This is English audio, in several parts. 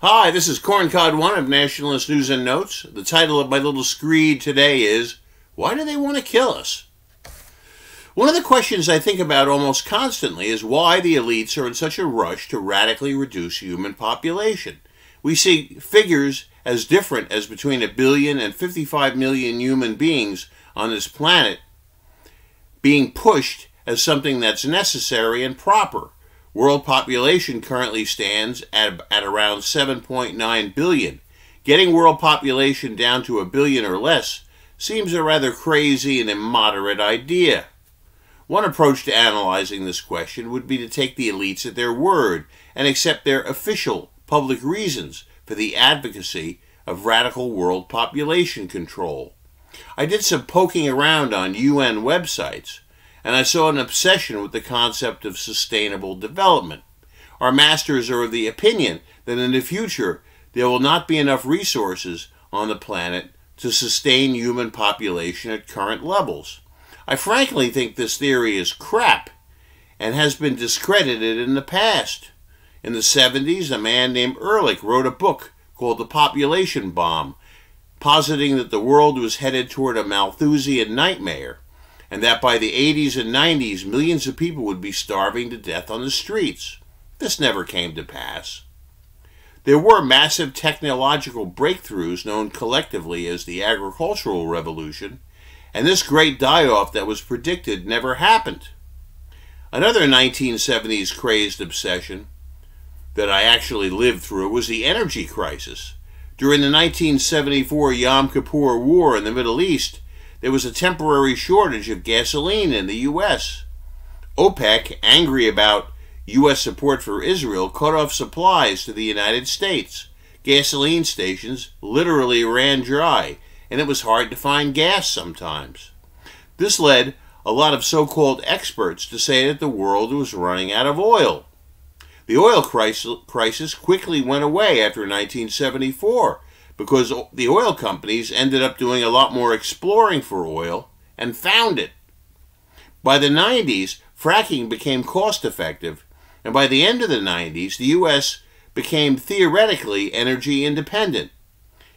Hi, this is Corncod One of Nationalist News and Notes. The title of my little screed today is, Why do they want to kill us? One of the questions I think about almost constantly is why the elites are in such a rush to radically reduce human population. We see figures as different as between 1 billion and 55 million human beings on this planet being pushed as something that's necessary and proper. World population currently stands at around 7.9 billion. Getting world population down to 1 billion or less seems a rather crazy and immoderate idea. One approach to analyzing this question would be to take the elites at their word and accept their official public reasons for the advocacy of radical world population control. I did some poking around on UN websites, and I saw an obsession with the concept of sustainable development. Our masters are of the opinion that in the future there will not be enough resources on the planet to sustain human population at current levels. I frankly think this theory is crap and has been discredited in the past. In the 70s, a man named Ehrlich wrote a book called The Population Bomb, positing that the world was headed toward a Malthusian nightmare, and that by the 80s and 90s, millions of people would be starving to death on the streets. This never came to pass. There were massive technological breakthroughs known collectively as the agricultural revolution, and this great die-off that was predicted never happened. Another 1970s crazed obsession that I actually lived through was the energy crisis. During the 1974 Yom Kippur War in the Middle East, there was a temporary shortage of gasoline in the U.S. OPEC, angry about U.S. support for Israel, cut off supplies to the United States. Gasoline stations literally ran dry, and it was hard to find gas sometimes. This led a lot of so-called experts to say that the world was running out of oil. The oil crisis quickly went away after 1974, because the oil companies ended up doing a lot more exploring for oil and found it. By the 90s, fracking became cost-effective, and by the end of the 90s, the U.S. became theoretically energy independent.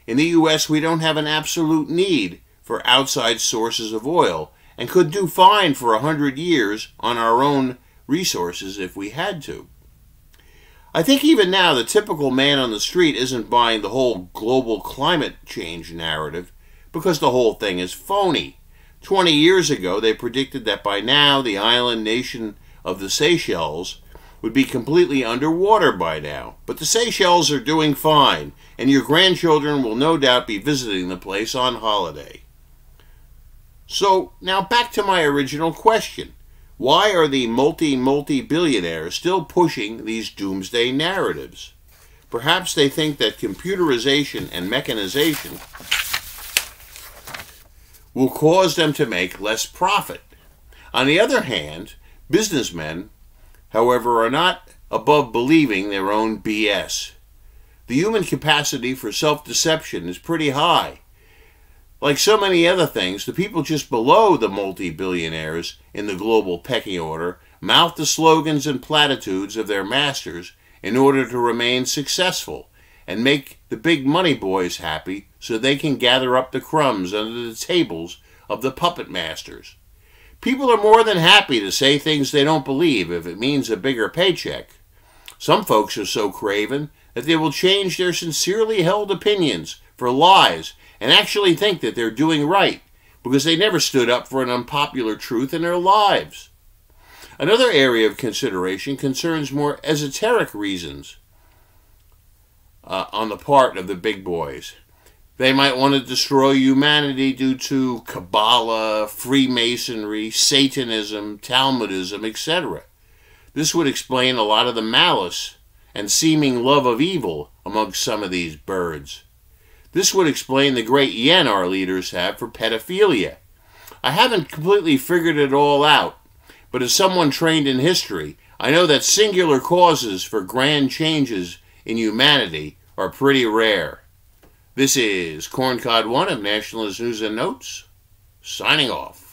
In the U.S., we don't have an absolute need for outside sources of oil and could do fine for 100 years on our own resources if we had to. I think even now the typical man on the street isn't buying the whole global climate change narrative because the whole thing is phony. 20 years ago, they predicted that by now the island nation of the Seychelles would be completely underwater by now. But the Seychelles are doing fine, and your grandchildren will no doubt be visiting the place on holiday. So, now back to my original question. Why are the multi-billionaires still pushing these doomsday narratives? Perhaps they think that computerization and mechanization will cause them to make less profit. On the other hand, businessmen, however, are not above believing their own BS. The human capacity for self-deception is pretty high. Like so many other things, the people just below the multi-billionaires in the global pecking order mouth the slogans and platitudes of their masters in order to remain successful and make the big money boys happy so they can gather up the crumbs under the tables of the puppet masters. People are more than happy to say things they don't believe if it means a bigger paycheck. Some folks are so craven that they will change their sincerely held opinions for lies and actually think that they're doing right because they never stood up for an unpopular truth in their lives. Another area of consideration concerns more esoteric reasons on the part of the big boys. They might want to destroy humanity due to Kabbalah, Freemasonry, Satanism, Talmudism, etc. This would explain a lot of the malice and seeming love of evil amongst some of these birds. This would explain the great yen our leaders have for pedophilia. I haven't completely figured it all out, but as someone trained in history, I know that singular causes for grand changes in humanity are pretty rare. This is Corncod One of Nationalist News and Notes, signing off.